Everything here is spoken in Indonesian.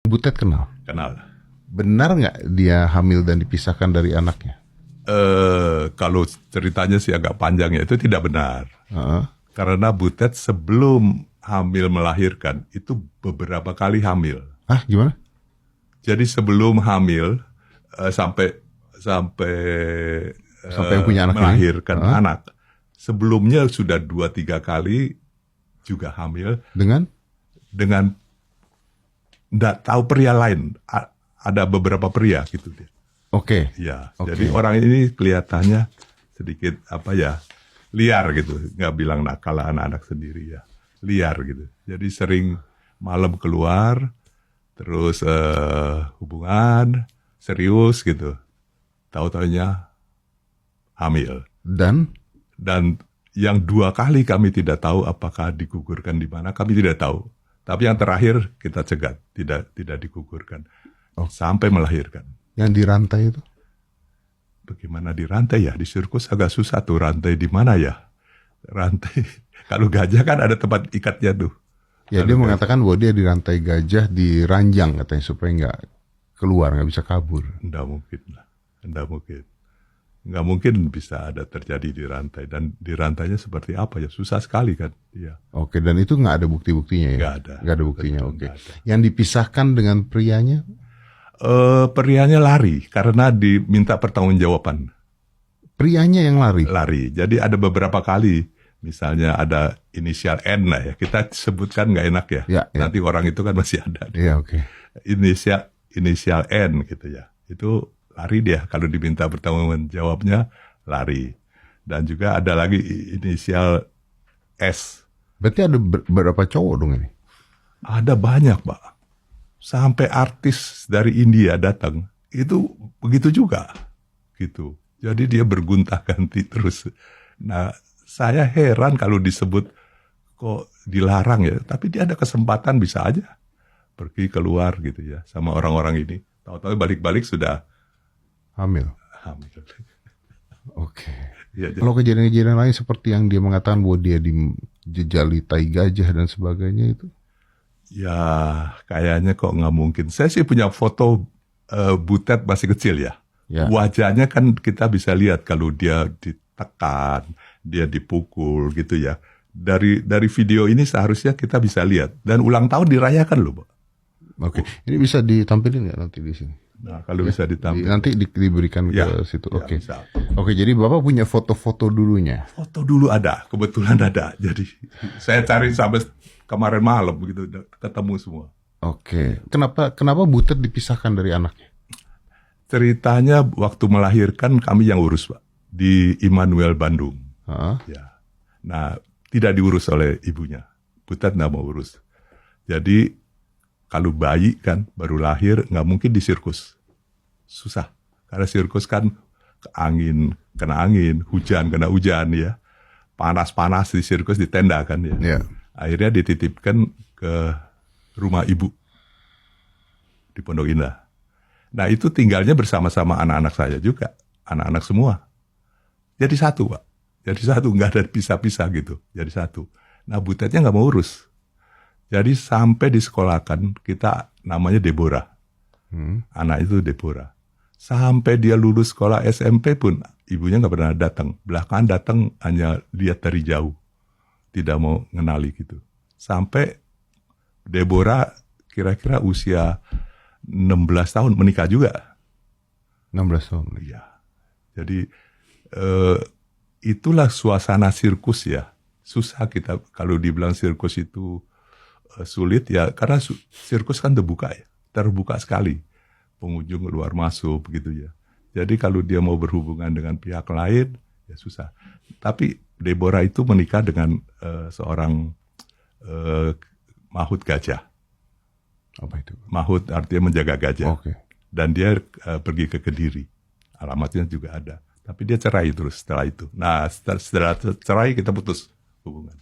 Butet kenal? Kenal. Benar nggak dia hamil dan dipisahkan dari anaknya? Kalau ceritanya sih agak panjang ya, itu tidak benar. Heeh. Karena Butet sebelum hamil melahirkan, itu beberapa kali hamil. Ah, gimana? Jadi sebelum hamil, sampai yang punya anak ini? melahirkan anak, sebelumnya sudah 2-3 kali juga hamil Dengan? nggak tahu pria lain. Ada beberapa pria gitu dia. Oke. Ya, Oke. jadi orang ini kelihatannya sedikit liar gitu. Nggak bilang nakal lah, anak-anak sendiri ya, liar gitu. Jadi sering malam keluar, terus hubungan serius gitu. Tahu-taunya hamil. Dan? Dan yang 2 kali kami tidak tahu apakah digugurkan di mana, kami tidak tahu. Tapi yang terakhir kita cegat, tidak digugurkan sampai melahirkan. Yang dirantai itu? Bagaimana dirantai ya? Di sirkus agak susah tuh, rantai di mana ya? Rantai, kalau gajah kan ada tempat ikatnya tuh. Ya, dia mengatakan bahwa dia dirantai gajah di ranjang katanya supaya nggak keluar, nggak bisa kabur. Nggak mungkin lah, nggak mungkin. Nggak mungkin bisa ada terjadi di rantai. Dan di rantainya seperti apa ya? Susah sekali kan. Iya. Oke, dan itu nggak ada bukti-buktinya ya? Nggak ada. Nggak ada buktinya, Betul, oke. nggak ada. Yang dipisahkan dengan prianya? Prianya lari karena diminta pertanggungjawaban. Prianya yang lari? Lari. Jadi ada beberapa kali, misalnya ada inisial N lah ya, kita sebutkan nggak enak ya. Ya. Nanti orang itu kan masih ada. Iya, oke. Inisial N gitu ya. Itu lari dia, kalau diminta pertanggung jawabnya lari. Dan juga ada lagi inisial S. Berarti ada berapa cowok dong ini? Ada banyak, Pak. Sampai artis dari India datang, itu begitu juga. Gitu. Jadi dia bergonta-ganti terus. Nah, saya heran kalau disebut kok dilarang ya, tapi dia ada kesempatan bisa aja pergi keluar gitu ya sama orang-orang ini. Tahu-tahu balik-balik sudah Hamil. Oke. Ya, Kalau kejadian-kejadian lain seperti yang dia mengatakan bahwa dia dijejali tai gajah dan sebagainya itu? ya kayaknya kok nggak mungkin. Saya sih punya foto Butet masih kecil ya. Ya. Wajahnya kan kita bisa lihat kalau dia ditekan, dia dipukul gitu ya. Dari video ini seharusnya kita bisa lihat. Dan ulang tahun dirayakan loh, Pak. Oke. Ini bisa ditampilin nggak nanti di sini? Nah, kalau bisa ditampilkan. Nanti diberikan ke situ. Ya, Oke. bisa. Oke, jadi Bapak punya foto-foto dulunya. Foto dulu ada, kebetulan ada. Jadi saya cari sampai kemarin malam begitu ketemu semua. Oke. Kenapa Butet dipisahkan dari anaknya? Ceritanya waktu melahirkan kami yang urus, Pak, di Immanuel Bandung. Ya. Nah, tidak diurus oleh ibunya. Butet nggak mau urus. Jadi kalau bayi kan baru lahir nggak mungkin di sirkus. Susah. Karena sirkus kan kena angin, hujan kena hujan ya. Panas-panas di sirkus di tenda kan ya. Ya. Akhirnya dititipkan ke rumah ibu di Pondok Indah. Nah, itu tinggalnya bersama-sama anak-anak saya juga. Anak-anak semua. Jadi satu, Pak. Jadi satu, nggak ada pisah-pisah gitu. Jadi satu. Nah, Butetnya nggak mau urus. Jadi sampai disekolahkan, kita namanya Deborah. Anak itu Deborah. Sampai dia lulus sekolah SMP pun, ibunya nggak pernah datang. Belakangan datang hanya lihat dari jauh. Tidak mau ngenali gitu. Sampai Deborah kira-kira usia 16 tahun menikah juga. 16 tahun. Iya. Jadi itulah suasana sirkus ya. Susah kita kalau dibilang sirkus itu sulit ya, karena sirkus kan terbuka sekali, pengunjung keluar masuk begitu ya. Jadi kalau dia mau berhubungan dengan pihak lain ya susah. Tapi Deborah itu menikah dengan seorang mahut gajah. Apa itu? Mahut artinya menjaga gajah. Oke. Dan dia pergi ke Kediri, alamatnya juga ada. Tapi dia cerai terus setelah itu. Nah, setelah cerai kita putus hubungan.